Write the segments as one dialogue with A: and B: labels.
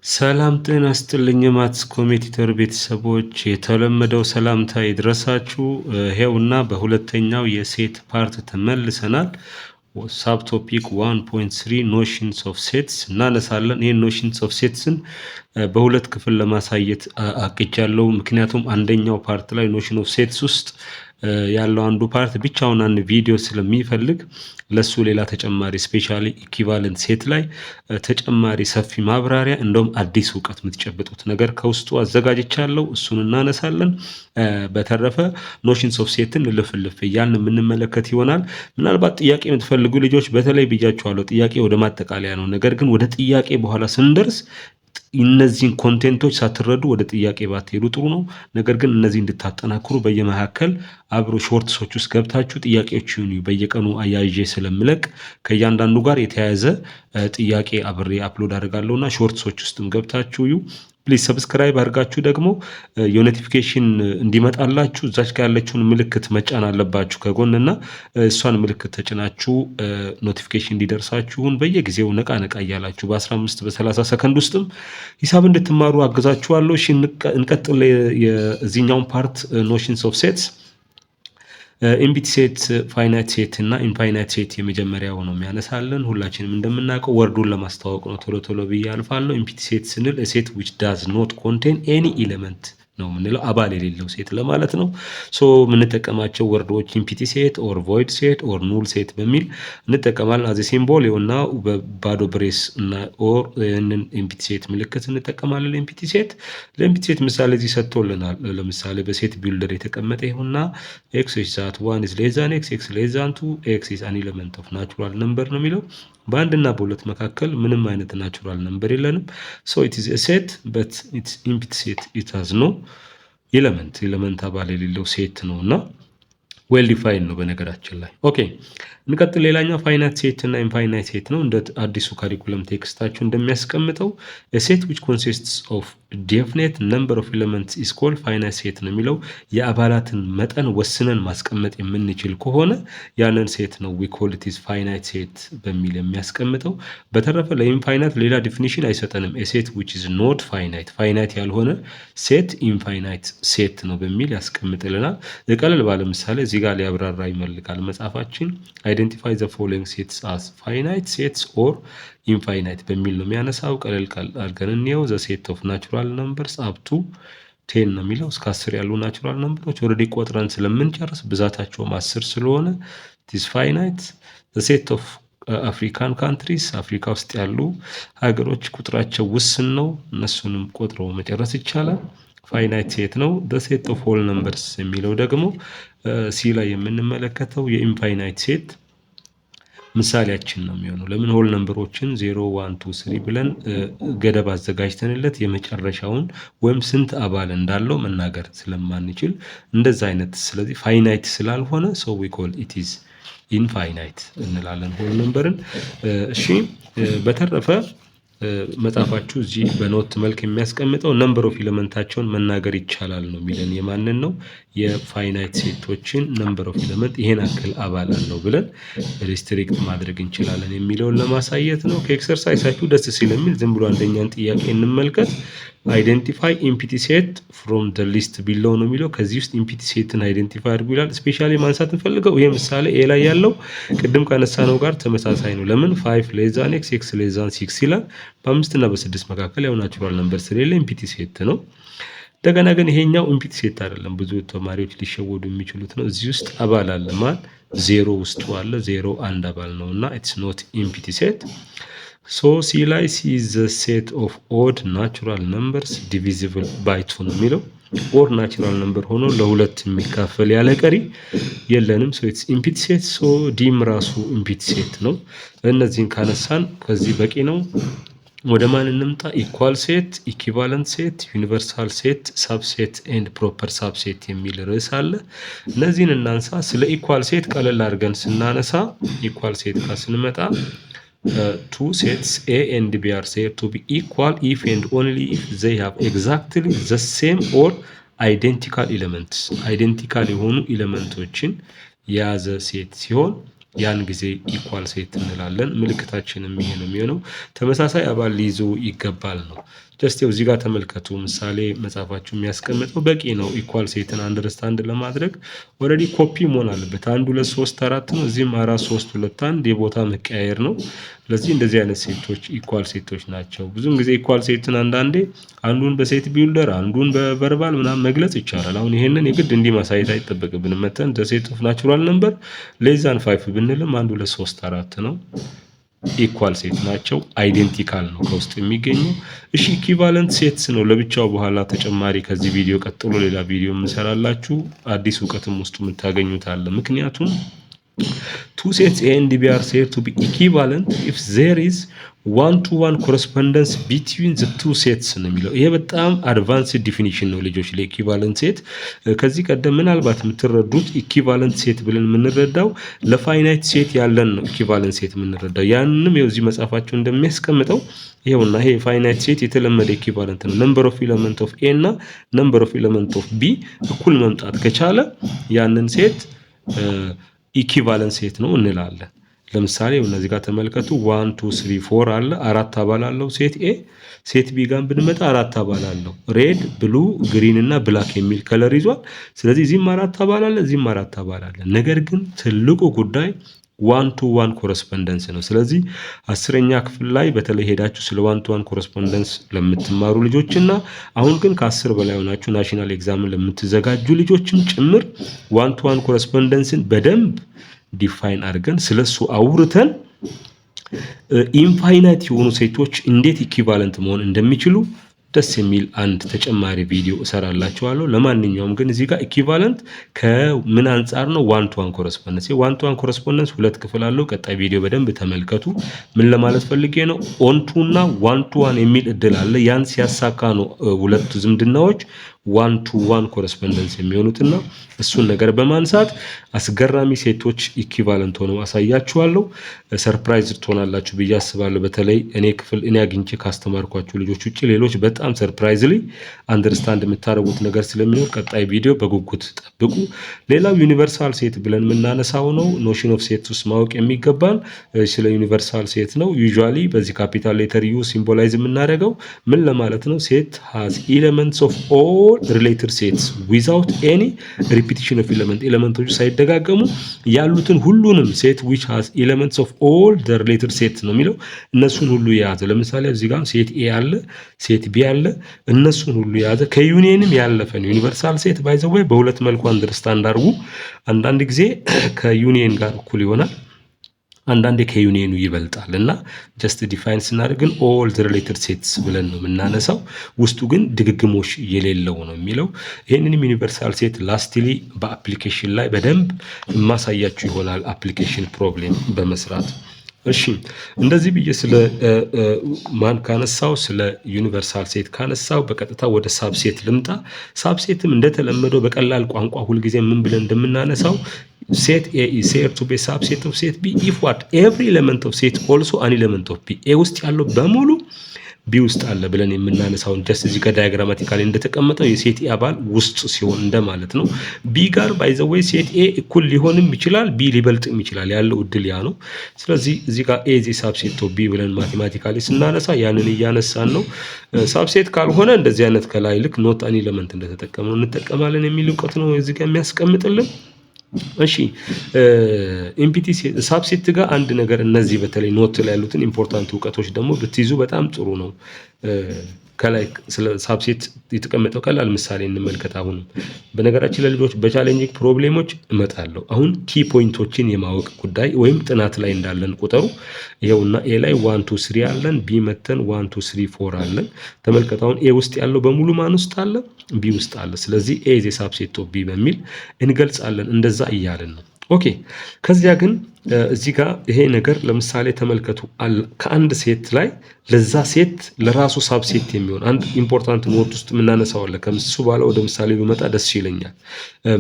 A: ሰላም ጤና ይስጥልኝ የማትስ ኮሜዲተር ቤተሰቦች የተለመደው ሰላምታ ይድረሳችሁ። ይኸውና በሁለተኛው የሴት ፓርት ተመልሰናል። ሳብ ቶፒክ 1.3 ኖሽንስ ኦፍ ሴትስ እናነሳለን። ይህን ኖሽንስ ኦፍ ሴትስን በሁለት ክፍል ለማሳየት አቅጃለሁ። ምክንያቱም አንደኛው ፓርት ላይ ኖሽን ኦፍ ሴትስ ውስጥ ያለው አንዱ ፓርት ብቻውን አንድ ቪዲዮ ስለሚፈልግ ለሱ ሌላ ተጨማሪ ስፔሻሊ ኢኩቫለንት ሴት ላይ ተጨማሪ ሰፊ ማብራሪያ እንደውም አዲስ እውቀት የምትጨብጡት ነገር ከውስጡ አዘጋጅቻለሁ። እሱን እናነሳለን። በተረፈ ኖሽንስ ኦፍ ሴትን ልፍልፍ እያልን የምንመለከት ይሆናል። ምናልባት ጥያቄ የምትፈልጉ ልጆች በተለይ ብያችኋለሁ፣ ጥያቄ ወደ ማጠቃለያ ነው። ነገር ግን ወደ ጥያቄ በኋላ ስንደርስ እነዚህን ኮንቴንቶች ሳትረዱ ወደ ጥያቄ ባትሄዱ ጥሩ ነው። ነገር ግን እነዚህ እንድታጠናክሩ በየመካከል አብሮ ሾርትሶች ውስጥ ገብታችሁ ጥያቄዎችን በየቀኑ አያይዤ ስለምለቅ ከእያንዳንዱ ጋር የተያያዘ ጥያቄ አብሬ አፕሎድ አድርጋለሁና ሾርትሶች ውስጥም ገብታችሁ ፕሊዝ ሰብስክራይብ አድርጋችሁ ደግሞ የኖቲፊኬሽን እንዲመጣላችሁ እዛች ጋር ያለችውን ምልክት መጫን አለባችሁ ከጎንና እሷን ምልክት ተጭናችሁ ኖቲፊኬሽን እንዲደርሳችሁን በየጊዜው ነቃ ነቃ እያላችሁ በ15 በ30 ሰከንድ ውስጥም ሂሳብ እንድትማሩ አግዛችኋለሁ። እሺ እንቀጥል። የዚህኛውን ፓርት ኖሽንስ ኦፍ ሴትስ ኢምፒቲ ሴት፣ ፋይናይት ሴት እና ኢንፋይናይት ሴት የመጀመሪያው ነው የሚያነሳልን። ሁላችንም እንደምናውቀው ወርዱን ለማስተዋወቅ ነው ቶሎ ቶሎ ብዬ አልፋለሁ። ኢምፒቲ ሴት ስንል ሴት ዊች ዳዝ ኖት ኮንቴን ኤኒ ኤሌመንት ነው የምንለው፣ አባል የሌለው ሴት ለማለት ነው። ሶ የምንጠቀማቸው ወርዶች ኢምፒቲ ሴት ኦር ቮይድ ሴት ኦር ኑል ሴት በሚል እንጠቀማለን። አዚ ሲምቦል የሆና በባዶ ብሬስ እና ኦር ይህንን ኢምፒቲ ሴት ምልክት እንጠቀማለን። ኢምፒቲ ሴት ለኢምፒቲ ሴት ምሳሌ እዚህ ሰጥቶልናል። ለምሳሌ በሴት ቢልደር የተቀመጠ ይሁንና ኤክስ ዛት ዋን ኢዝ ሌስ ዛን ኤክስ ሌስ ዛን ቱ ኤክስ ኢዝ አን ኤሌመንት ኦፍ ናቹራል ነምበር ነው የሚለው። በአንድና በሁለት መካከል ምንም አይነት ናቹራል ነምበር የለንም። ሶ ኢት ኢዝ ኤ ሴት በት ኢትስ ኢምፒቲ ሴት ኢት ሃዝ ኖ ኤሌመንት አባል የሌለው ሴት ነው እና ዌል ዲፋይን ነው በነገራችን ላይ። ኦኬ እንቀጥል። ሌላኛው ፋይናይት ሴት እና ኢንፋይናይት ሴት ነው። እንደ አዲሱ ካሪኩለም ቴክስታችሁ እንደሚያስቀምጠው ሴት ዊች ኮንሲስትስ ኦፍ ዴፊኒት ነምበር ኦፍ ኤሌመንትስ ኢዝ ኮልድ ፋይናይት ሴት ነው የሚለው። የአባላትን መጠን ወስነን ማስቀመጥ የምንችል ከሆነ ያንን ሴት ነው ዊ ኮል ኢት ኢዝ ፋይናይት ሴት በሚል የሚያስቀምጠው። በተረፈ ለኢንፋይናይት ሌላ ዲፊኒሽን አይሰጠንም። ሴት ዊች ኢዝ ኖት ፋይናይት ያልሆነ ሴት ኢንፋይናይት ሴት ነው በሚል ያስቀምጥልናል። ቀለል ባለ ምሳሌ እዚህ ጋር ሊያብራራ ይመልካል መጽሐፋችን። አይደንቲፋይ ዘ ፎሎዊንግ ሴትስ አስ ፋይናይት ሴትስ ኦር ኢንፋይናይት በሚል ነው የሚያነሳው። ቀለል አድርገን እንየው። ዘ ሴት ኦፍ ናቹራል ነምበርስ አፕቱ 10 ነው የሚለው። እስከ 10 ያሉ ናቹራል ነምበሮች ኦልሬዲ ቆጥረን ስለምንጨርስ ብዛታቸውም 10 ስለሆነ ዲስ ፋይናይት። ዘ ሴት ኦፍ አፍሪካን ካንትሪስ አፍሪካ ውስጥ ያሉ ሀገሮች ቁጥራቸው ውስን ነው፣ እነሱንም ቆጥሮ መጨረስ ይቻላል። ፋይናይት ሴት ነው። ዘ ሴት ኦፍ ሆል ነምበርስ የሚለው ደግሞ ሲ ላይ የምንመለከተው የኢንፋይናይት ሴት ምሳሌያችን ነው የሚሆነው። ለምን ሆል ነምበሮችን 0 1 2 3 ብለን ገደብ አዘጋጅተንለት የመጨረሻውን ወይም ስንት አባል እንዳለው መናገር ስለማንችል እንደዛ አይነት፣ ስለዚህ ፋይናይት ስላልሆነ ሶ ዊ ኮል ኢት ኢዝ ኢንፋይናይት እንላለን ሆል ነምበርን። እሺ በተረፈ መጽሐፋችሁ እዚህ በኖት መልክ የሚያስቀምጠው ነምበር ኦፍ ኤሌመንታቸውን መናገር ይቻላል ነው የሚለን። የማንን ነው? የፋይናይት ሴቶችን ነምበር ኦፍ ኤሌመንት ይሄን አክል አባል አለው ብለን ሪስትሪክት ማድረግ እንችላለን የሚለውን ለማሳየት ነው። ከኤክሰርሳይሳችሁ ደስ ሲል የሚል ዝም ብሎ አንደኛን ጥያቄ እንመልከት። አይደንቲፋይ ኢምፒቲ ሴት ፍሮም ደ ሊስት ቢለው ነው የሚለው። ከዚህ ውስጥ ኢምፒቲ ሴትን አይደንቲፋይ አድርጉ ይላል። ስፔሻሊ ማንሳት እንፈልገው ይሄ ምሳሌ ኤ ላይ ያለው ቅድም ካነሳነው ጋር ተመሳሳይ ነው። ለምን 5 ሌስ ዛን ኤክስ ኤክስ ሌስ ዛን 6 ይላል። በ5 እና በ6 መካከል ያው ናቹራል ነምበር ስለሌለ ኢምፒቲ ሴት ነው። እንደገና ግን ይሄኛው ኢምፒቲ ሴት አይደለም። ብዙ ተማሪዎች ሊሸወዱ የሚችሉት ነው። እዚህ ውስጥ አባል አለ ማለት 0 ውስጡ አለ። 0 አንድ አባል ነውና ኢትስ ኖት ኢምፒቲ ሴት። ሶ ሲ ላይ ሲ ዘ ሴት ኦፍ ኦድ ናቹራል ነምበርስ ዲቪዚብል ባይ 2 ነው የሚለው። ኦር ናቹራል ነምበር ሆኖ ለሁለት የሚካፈል ያለ ቀሪ የለንም። ሶ ኢትስ ኢምፒቲ ሴት። ሶ ዲም ራሱ ኢምፒቲ ሴት ነው። እነዚህን ካነሳን ከዚህ በቂ ነው። ወደ ማን እንምጣ? ኢኳል ሴት፣ ኢኩቫለንት ሴት፣ ዩኒቨርሳል ሴት፣ ሳብሴት ኤንድ ፕሮፐር ሳብሴት የሚል ርዕስ አለ። እነዚህን እናንሳ። ስለ ኢኳል ሴት ቀለል አድርገን ስናነሳ ኢኳል ሴት ጋር ስንመጣ two sets A and B are said to be equal if and only if they have exactly the same or identical elements. አይደንቲካል የሆኑ ኤሌመንቶችን የያዘ ሴት ሲሆን ያን ጊዜ ኢኳል ሴት እንላለን። ምልክታችንም ይሄ ነው የሚሆነው። ተመሳሳይ አባል ሊይዙ ይገባል ነው። ጀስት እዚህ ጋር ተመልከቱ። ምሳሌ መጻፋችሁ የሚያስቀምጠው በቂ ነው። ኢኳል ሴትን አንደርስታንድ ለማድረግ ኦልሬዲ ኮፒ መሆን አለበት። 1 2 3 4 ነው። እዚህም 4 3 2 1 የቦታ መቀያየር ነው። ስለዚህ እንደዚህ አይነት ሴቶች ኢኳል ሴቶች ናቸው። ብዙም ጊዜ ኢኳል ሴትን አንዳንዴ አንዱን በሴት ቢውልደር አንዱን በቨርባል ምናምን መግለጽ ይቻላል። አሁን ይሄንን የግድ እንዲህ ማሳየት አይጠበቅብንም። መተን ዘ ሴት ኦፍ ናቹራል ነምበር ሌዛን 5 ብንልም 1 2 3 4 ነው። ኢኳል ሴት ናቸው። አይዴንቲካል ነው ከውስጥ የሚገኘው። እሺ ኢኩቫለንት ሴትስ ነው ለብቻው በኋላ ተጨማሪ ከዚህ ቪዲዮ ቀጥሎ ሌላ ቪዲዮ የምሰራላችሁ አዲስ እውቀትም ውስጡ የምታገኙት አለ። ምክንያቱም two sets A and B are said to be equivalent if there is one-to-one correspondence between the two sets ነው የሚለው። ይሄ በጣም አድቫንስድ ዲፊኒሽን ነው ልጆች ለኢኩቫለንት ሴት። ከዚህ ቀደም ምናልባት የምትረዱት ኢኩቫለንት ሴት ብለን የምንረዳው ለፋይናይት ሴት ያለን ነው ኢኩቫለንት ሴት የምንረዳው። ያንንም ይኸው እዚህ መጽሐፋቸው እንደሚያስቀምጠው ይኸውና ይሄ ፋይናይት ሴት የተለመደ ኢኩቫለንት ነው። ነምበር ኦፍ ኤሌመንት ኦፍ ኤ እና ነምበር ኦፍ ኤሌመንት ኦፍ ቢ እኩል መምጣት ከቻለ ያንን ሴት ኢኩቫለንት ሴት ነው እንላለን። ለምሳሌ እነዚህ ጋር ተመልከቱ 1 2 3 4 አለ። 4 አባል አለው ሴት ኤ። ሴት ቢ ጋር ብንመጣ 4 አባል አለው። ሬድ፣ ብሉ፣ ግሪን እና ብላክ የሚል ከለር ይዟል። ስለዚህ እዚህም 4 አባል አለ፣ እዚህም 4 አባል አለ። ነገር ግን ትልቁ ጉዳይ ዋን ቱ ዋን ኮረስፖንደንስ ነው። ስለዚህ 10ኛ ክፍል ላይ በተለይ ሄዳችሁ ስለ ዋን ቱ ዋን ኮረስፖንደንስ ለምትማሩ ልጆችና አሁን ግን ከ10 በላይ ሆናችሁ ናሽናል ኤግዛምን ለምትዘጋጁ ልጆችም ጭምር ዋን ቱ ዋን ኮረስፖንደንስን በደንብ ዲፋይን አድርገን ስለሱ አውርተን ኢንፋይናይት የሆኑ ሴቶች እንዴት ኢኩቫለንት መሆን እንደሚችሉ ደስ የሚል አንድ ተጨማሪ ቪዲዮ እሰራላችኋለሁ። ለማንኛውም ግን እዚህ ጋር ኢኩቫለንት ከምን አንጻር ነው ዋን ቱ ዋን ኮረስፖንደንስ? ዋን ቱ ዋን ኮረስፖንደንስ ሁለት ክፍል አለው። ቀጣይ ቪዲዮ በደንብ ተመልከቱ። ምን ለማለት ፈልጌ ነው? ኦን ቱ እና ዋን ቱ ዋን የሚል እድል አለ። ያን ሲያሳካ ነው ሁለቱ ዝምድናዎች ዋን ቱ ዋን ኮረስፖንደንስ የሚሆኑትና እሱን ነገር በማንሳት አስገራሚ ሴቶች ኢኩቫለንት ሆነው አሳያችኋለሁ። ሰርፕራይዝ ትሆናላችሁ ብዬ አስባለሁ። በተለይ እኔ አግኝቼ ካስተማርኳችሁ ልጆች ውጪ ሌሎች በጣም ሰርፕራይዝሊ አንደርስታንድ የምታደርጉት ነገር ስለሚኖር ቀጣይ ቪዲዮ በጉጉት ጠብቁ። ሌላው ዩኒቨርሳል ሴት ብለን የምናነሳው ነው። ኖሽን ኦፍ ሴት ውስጥ ማወቅ የሚገባን ስለ ዩኒቨርሳል ሴት ነው። ዩዥዋሊ በዚህ ካፒታል ሌተር ዩ ሲምቦላይዝ የምናደርገው ምን ለማለት ነው? ሴት ሃዝ ኤሌመንትስ ኦፍ ኦል ሪሌትድ ሴትስ ዊዛውት ኤኒ ሪፒቲሽን ኦፍ ኤሌመንቶቹ ሳይደጋገሙ ያሉትን ሁሉንም ሴት ዊች ሃዝ ኤሌመንትስ ኦፍ ኦል ዘ ሪሌትድ ሴትስ ነው የሚለው። እነሱን ሁሉ የያዘ ለምሳሌ እዚህ ጋር ሴት ኤ አለ፣ ሴት ቢ አለ። እነሱን ሁሉ የያዘ ከዩኒየንም ያለፈ ነው። ዩኒቨርሳል ሴት ባይ ዘ ወይ በሁለት መልኩ አንደርስታንድ አድርጉ። አንዳንድ ጊዜ ከዩኒየን ጋር እኩል ይሆናል፣ አንዳንዴ ከዩኒየኑ ይበልጣል እና ጀስት ዲፋይን ስናደርግን ኦል ዘ ሪሌትድ ሴትስ ብለን ነው የምናነሳው። ውስጡ ግን ድግግሞሽ የሌለው ነው የሚለው። ይህንንም ዩኒቨርሳል ሴት ላስትሊ በአፕሊኬሽን ላይ በደንብ የማሳያችሁ ይሆናል፣ አፕሊኬሽን ፕሮብሌም በመስራት። እሺ እንደዚህ ብዬ ስለ ማን ካነሳው ስለ ዩኒቨርሳል ሴት ካነሳው በቀጥታ ወደ ሳብሴት ልምጣ። ሳብሴትም እንደተለመደው በቀላል ቋንቋ ሁልጊዜ ምን ብለን እንደምናነሳው set A is said to be subset of set B if what every element of set also an element of B A ውስጥ ያለው በሙሉ ቢ ውስጥ አለ ብለን የምናነሳውን ጀስት እዚህ ከዳያግራማቲካሊ እንደተቀመጠው የሴት ኤ አባል ውስጥ ሲሆን እንደማለት ነው። ቢ ጋር ባይ ዘ ወይ ሴት ኤ እኩል ሊሆንም ይችላል፣ ቢ ሊበልጥም ይችላል። ያለው እድል ያ ነው። ስለዚህ እዚህ ጋር ኤ ዚ ሳብሴት ኦፍ ቢ ብለን ማቴማቲካሊ ስናነሳ ያንን እያነሳን ነው። ሳብሴት ካልሆነ እንደዚህ አይነት ከላይ ልክ ኖት አን ኤሌመንት እንደተጠቀመው እንጠቀማለን የሚል እውቀት ነው እዚህ ጋር የሚያስቀምጥልን። እሺ ኢምፒቲ ሳብሴት ጋር አንድ ነገር እነዚህ በተለይ ኖት ላይ ያሉትን ኢምፖርታንት እውቀቶች ደግሞ ብትይዙ በጣም ጥሩ ነው። ከላይ ስለ ሳብሴት የተቀመጠው ቀላል ምሳሌ እንመልከት። አሁን በነገራችን ለልጆች በቻሌንጂንግ ፕሮብሌሞች እመጣለሁ። አሁን ኪ ፖይንቶችን የማወቅ ጉዳይ ወይም ጥናት ላይ እንዳለን ቁጠሩ። ይኸውና ኤ ላይ 1 2 3 አለን፣ ቢ መተን 1 2 3 4 አለን። ተመልከቱ። አሁን ኤ ውስጥ ያለው በሙሉ ማን ውስጥ አለ? ቢ ውስጥ አለ። ስለዚህ ኤ ኢዝ ሳብሴት ኦፍ ቢ በሚል እንገልጻለን። እንደዛ እያለን ነው። ኦኬ ከዚያ ግን እዚህ ጋር ይሄ ነገር ለምሳሌ ተመልከቱ። ከአንድ ሴት ላይ ለዛ ሴት ለራሱ ሳብሴት የሚሆን አንድ ኢምፖርታንት ኖት ውስጥ የምናነሳው አለ። ከምሱ በኋላ ወደ ምሳሌ ቢመጣ ደስ ይለኛል።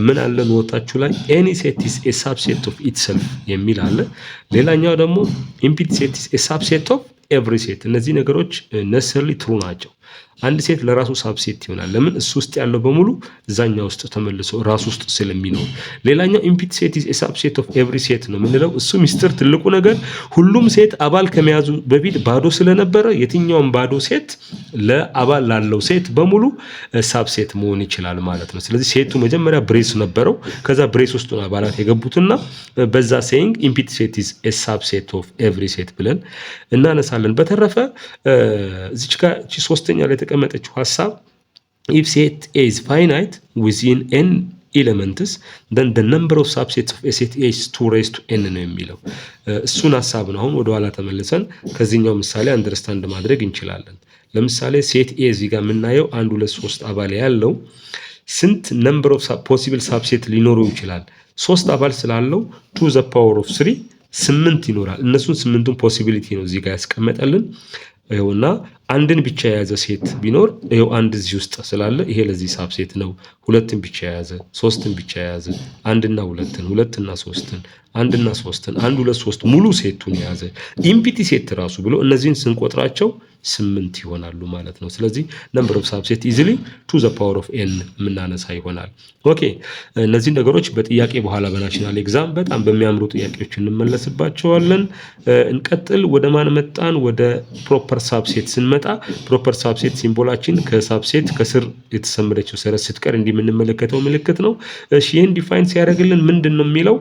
A: ምን አለ ኖታችሁ ላይ ኤኒ ሴት ኢዝ ኤ ሳብሴት ኦፍ ኢትሰልፍ የሚል አለ። ሌላኛው ደግሞ ኢምፒቲ ሴት ኢዝ ኤ ሳብሴት ኦፍ ኤቭሪ ሴት። እነዚህ ነገሮች ነሰሰርሊ ትሩ ናቸው። አንድ ሴት ለራሱ ሳብሴት ይሆናል። ለምን? እሱ ውስጥ ያለው በሙሉ እዛኛው ውስጥ ተመልሶ ራሱ ውስጥ ስለሚኖር። ሌላኛው ኢምፒቲ ሴት ኢዝ ኤ ሳብሴት ኦፍ ኤቭሪ ሴት ነው የምንለው። እሱ ሚስጥር ትልቁ ነገር ሁሉም ሴት አባል ከመያዙ በፊት ባዶ ስለነበረ የትኛውም ባዶ ሴት ለአባል ላለው ሴት በሙሉ ሳብሴት መሆን ይችላል ማለት ነው። ስለዚህ ሴቱ መጀመሪያ ብሬስ ነበረው፣ ከዛ ብሬስ ውስጥ ነው አባላት የገቡትና በዛ ሴይንግ ኢምፒቲ ሴት ኢዝ ኤ ሳብሴት ኦፍ ኤቭሪ ሴት ብለን እናነሳለን። በተረፈ እዚች ጋር ሶስተኛ ላይ የተቀመጠችው ሐሳብ if set A is finite within n elements then the number of subsets of a set A is 2 raised to n ነው የሚለው እሱን ሐሳብ ነው። አሁን ወደ ኋላ ተመልሰን ከዚህኛው ምሳሌ አንደርስታንድ ማድረግ እንችላለን። ለምሳሌ ሴት A እዚህ ጋር የምናየው 1 2 3 አባል ያለው ስንት ነምበር ኦፍ ፖሲብል ሳብሴት ሊኖረው ይችላል? 3 አባል ስላለው to the power of 3 8 ይኖራል። እነሱን 8ቱን ፖሲቢሊቲ ነው እዚህ ጋር ያስቀመጠልን። ይኸውና አንድን ብቻ የያዘ ሴት ቢኖር ይኸው አንድ እዚህ ውስጥ ስላለ ይሄ ለዚህ ሳብሴት ነው። ሁለትን ብቻ የያዘ፣ ሶስትን ብቻ የያዘ፣ አንድና ሁለትን፣ ሁለትና ሶስትን፣ አንድና ሶስትን፣ አንድ ሁለት ሶስት ሙሉ ሴቱን የያዘ ኢምፒቲ ሴት ራሱ ብሎ እነዚህን ስንቆጥራቸው 8 ይሆናሉ ማለት ነው። ስለዚህ ነምበር ኦፍ ሳብሴት ኢዚሊ ቱ ዘ ፓወር ኦፍ ኤን የምናነሳ ይሆናል። ኦኬ እነዚህ ነገሮች በጥያቄ በኋላ በናሽናል ኤግዛም በጣም በሚያምሩ ጥያቄዎች እንመለስባቸዋለን። እንቀጥል። ወደ ማን መጣን? ወደ ፕሮፐር ሳብሴት ስንመጣ ፕሮፐር ሳብሴት ሲምቦላችን ከሳብሴት ከስር የተሰመረችው ሰረዝ ስትቀር እንዲህ የምንመለከተው ምልክት ነው። እሺ ይሄን ዲፋይን ሲያደርግልን ምንድን ነው የሚለው?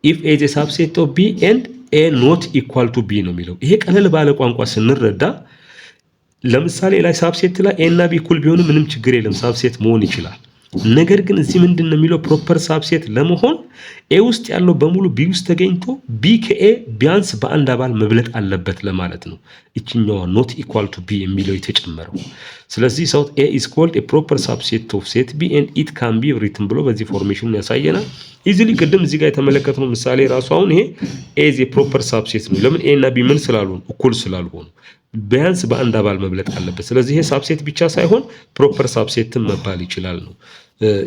A: if A is a subset of B and A not equal to B ነው የሚለው። ይሄ ቀለል ባለ ቋንቋ ስንረዳ ለምሳሌ ላይ ሳብሴት ላይ A እና B እኩል ቢሆኑ ምንም ችግር የለም፣ ሳብሴት መሆን ይችላል። ነገር ግን እዚህ ምንድን ነው የሚለው? ፕሮፐር ሳብሴት ለመሆን ኤ ውስጥ ያለው በሙሉ ቢ ውስጥ ተገኝቶ ቢ ከኤ ቢያንስ በአንድ አባል መብለጥ አለበት ለማለት ነው እቺኛዋ ኖት ኢኳል ቱ ቢ የሚለው የተጨመረው። ስለዚህ ሰው ኤ ኢዝ ኮልድ ኤ ፕሮፐር ሳብሴት ኦፍ ሴት ቢ ኤንድ ኢት ካን ቢ ሪትን ብሎ በዚህ ፎርሜሽኑን ያሳየናል። ኢዚሊ ቅድም እዚህ ጋር የተመለከትነው ምሳሌ ራሱ አሁን ይሄ ኤ ኢዝ ኤ ፕሮፐር ሳብሴት ነው። ለምን? ኤ እና ቢ ምን ስላልሆኑ እኩል ስላልሆኑ ቢያንስ በአንድ አባል መብለጥ አለበት። ስለዚህ ይሄ ሳብሴት ብቻ ሳይሆን ፕሮፐር ሳብሴትም መባል ይችላል ነው።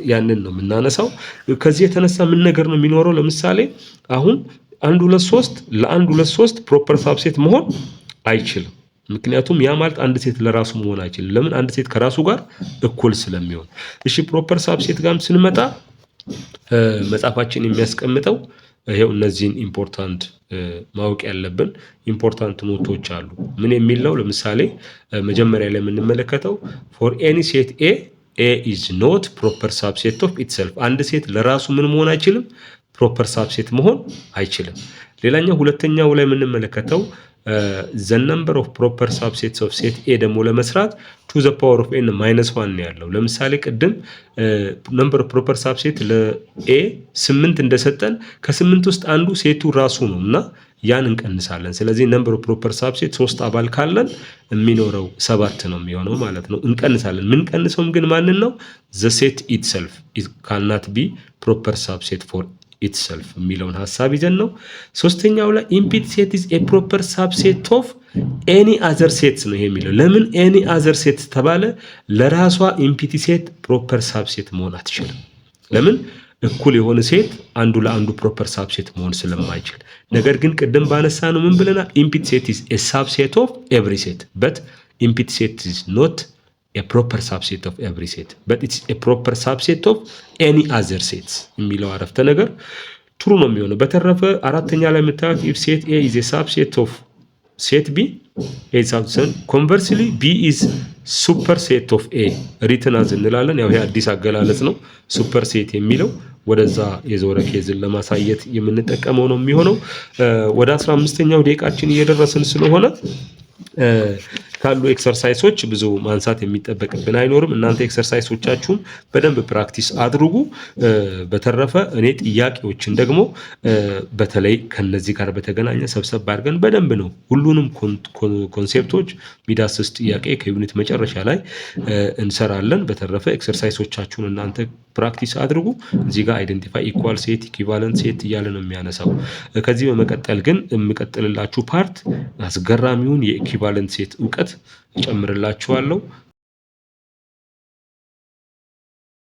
A: ያንን ነው የምናነሳው። ከዚህ የተነሳ ምን ነገር ነው የሚኖረው? ለምሳሌ አሁን 1 2 3 ለ1 2 3 ፕሮፐር ሳብሴት መሆን አይችልም። ምክንያቱም ያ ማለት አንድ ሴት ለራሱ መሆን አይችልም። ለምን? አንድ ሴት ከራሱ ጋር እኩል ስለሚሆን። እሺ ፕሮፐር ሳብሴት ጋርም ስንመጣ መጽሐፋችን የሚያስቀምጠው ይሄው እነዚህን ኢምፖርታንት ማወቅ ያለብን ኢምፖርታንት ኖቶች አሉ። ምን የሚል ነው? ለምሳሌ መጀመሪያ ላይ የምንመለከተው ፎር ኤኒ ሴት ኤ ኤ ኢዝ ኖት ፕሮፐር ሳብሴት ኦፍ ኢትሰልፍ። አንድ ሴት ለራሱ ምን መሆን አይችልም? ፕሮፐር ሳብሴት መሆን አይችልም። ሌላኛው ሁለተኛው ላይ የምንመለከተው ዘ ነምበር ኦፍ ፕሮፐር ሳብሴትስ ኦፍ ሴት ኤ ደግሞ ለመስራት ቱ ዘ ፓወር ኦፍ ኤን -1 ነው ያለው። ለምሳሌ ቅድም ነምበር ኦፍ ፕሮፐር ሳብሴት ለኤ 8 እንደሰጠን ከ8 ውስጥ አንዱ ሴቱ ራሱ ነው እና ያን እንቀንሳለን። ስለዚህ ነምበር ኦፍ ፕሮፐር ሳብሴት 3 አባል ካለን የሚኖረው 7 ነው የሚሆነው ማለት ነው። እንቀንሳለን። ምን ቀንሰውም ግን ማንን ነው? ዘ ሴት ኢትሰልፍ ኢት ካናት ቢ ፕሮፐር ሳብሴት ፎር ኢትሰልፍ የሚለውን ሐሳብ ይዘን ነው። ሶስተኛው ላይ ኢምፒቲ ሴት ኢዝ ኤ ፕሮፐር ሳብሴት ኦፍ ኤኒ አዘር ሴትስ ነው ይሄ የሚለው። ለምን ኤኒ አዘር ሴት ተባለ? ለራሷ ኢምፒቲ ሴት ፕሮፐር ሳብሴት መሆን አትችልም። ለምን? እኩል የሆነ ሴት አንዱ ለአንዱ ፕሮፐር ሳብሴት መሆን ስለማይችል። ነገር ግን ቅድም ባነሳ ነው ምን ብለናል? ኢምፒቲ ሴት ኢዝ ኤ ሳብሴት ኦፍ ኤቭሪ ሴት በት ኢምፒቲ ሴት ኢዝ ኖት a proper subset of every set but it's a proper subset of any other sets የሚለው አረፍተ ነገር ትሩ ነው የሚሆነው። በተረፈ አራተኛ ላይ የምታዩት if set A is a subset of set B A is subset conversely B is superset of A written as እንላለን። ያው ይሄ አዲስ አገላለጽ ነው። ሱፐር ሴት የሚለው ወደዛ የዞረ ኬዝን ለማሳየት የምንጠቀመው ነው የሚሆነው። ወደ 15ኛው ደቂቃችን እየደረስን ስለሆነ ካሉ ኤክሰርሳይሶች ብዙ ማንሳት የሚጠበቅብን አይኖርም። እናንተ ኤክሰርሳይሶቻችሁን በደንብ ፕራክቲስ አድርጉ። በተረፈ እኔ ጥያቄዎችን ደግሞ በተለይ ከነዚህ ጋር በተገናኘ ሰብሰብ አድርገን በደንብ ነው ሁሉንም ኮንሴፕቶች ሚዳስስ ጥያቄ ከዩኒት መጨረሻ ላይ እንሰራለን። በተረፈ ኤክሰርሳይሶቻችሁን እናንተ ፕራክቲስ አድርጉ። እዚህ ጋር አይደንቲፋይ ኢኳል ሴት ኢኩቫለንት ሴት እያለ ነው የሚያነሳው። ከዚህ በመቀጠል ግን የምቀጥልላችሁ ፓርት አስገራሚውን የኢኩቫለንት ሴት እውቀት እጨምርላችኋለሁ።